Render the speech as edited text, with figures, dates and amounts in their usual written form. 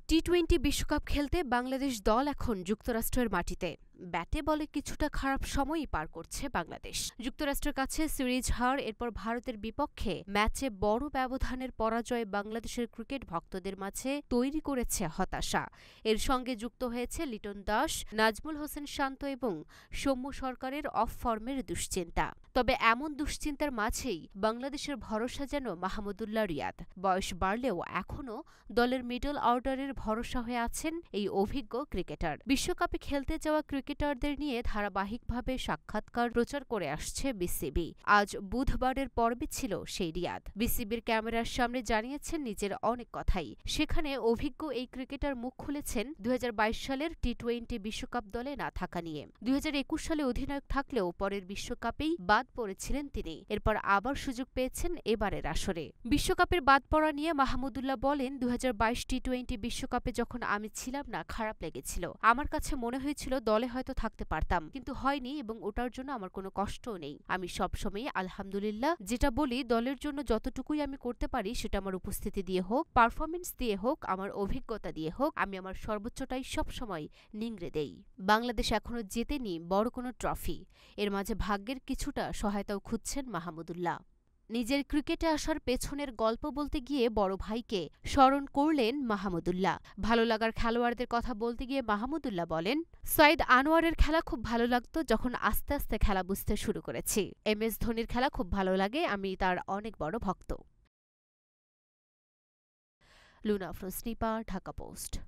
টি-20 বিশ্বকাপ খেলতে বাংলাদেশ দল এখন যুক্তরাষ্ট্রের মাটিতে। ব্যাটে বলে কিছুটা খারাপ সময়ই পার করছে বাংলাদেশ। যুক্তরাষ্ট্রের কাছে সিরিজ হার, এরপর ভারতের বিপক্ষে ম্যাচে বড় ব্যবধানের পরাজয় বাংলাদেশের ক্রিকেট ভক্তদের মাঝে তৈরি করেছে হতাশা। এর সঙ্গে যুক্ত হয়েছে লিটন দাস, নাজমুল হোসেন শান্ত এবং সৌম্য সরকারের অফ ফর্মের দুশ্চিন্তা। তবে এমন দুশ্চিন্তার মাঝেই বাংলাদেশের ভরসা যেন মাহমুদুল্লাহ রিয়াদ। বয়স বাড়লেও এখনও দলের মিডল অর্ডারের ভরসা হয়ে আছেন এই অভিজ্ঞ ক্রিকেটার। বিশ্বকাপে খেলতে যাওয়া ক্রিকেটারদের নিয়ে ধারাবাহিকভাবে সাক্ষাৎকার প্রচার করে আসছে বিসিবি। আজ বুধবারের পর্বে ছিল সেই রিয়াদ। বিসিবির ক্যামেরার সামনে জানিয়েছেন নিজের অনেক কথাই। সেখানে অভিজ্ঞ এই ক্রিকেটার মুখ খুলেছেন ২০২২ সালের টি-20 বিশ্বকাপ দলে না থাকা নিয়ে। ২০২১ সালে অধিনায়ক থাকলেও পরের বিশ্বকাপেই বাদ পড়েছিলেন তিনি। এরপর আবার সুযোগ পেয়েছেন এবারের আসরে। বিশ্বকাপের বাদ পড়া নিয়ে মাহমুদুল্লাহ বলেন, ২০২২ টি-20 বিশ্বকাপে যখন আমি ছিলাম না, খারাপ লেগেছিল। আমার কাছে মনে হয়েছিল দলে হয়তো থাকতে পারতাম, কিন্তু হয়নি এবং ওটার জন্য আমার কোনো কষ্টও নেই। আমি সবসময় আলহামদুলিল্লাহ যেটা বলি, দলের জন্য যতটুকুই আমি করতে পারি সেটা আমার উপস্থিতি দিয়ে হোক, পারফরমেন্স দিয়ে হোক, আমার অভিজ্ঞতা দিয়ে হোক, আমি আমার সর্বোচ্চটাই সবসময় নিংড়ে দেই। বাংলাদেশ এখনো জেতেনি বড় কোনো ট্রফি। এর মাঝে ভাগ্যের কিছুটা সহায়তাও খুঁজছেন মাহমুদুল্লাহ। নিজের ক্রিকেটে আসার পেছনের গল্প বলতে গিয়ে বড় ভাইকে স্মরণ করলেন মাহমুদুল্লাহ। ভালো লাগার খেলোয়াড়দের কথা বলতে গিয়ে মাহমুদুল্লাহ বলেন, সৈয়দ আনোয়ারের খেলা খুব ভালো লাগতো যখন আস্তে আস্তে খেলা বুঝতে শুরু করেছি। MS ধোনির খেলা খুব ভালো লাগে, আমি তার অনেক বড় ভক্ত। Luna Afroz, Dhaka post.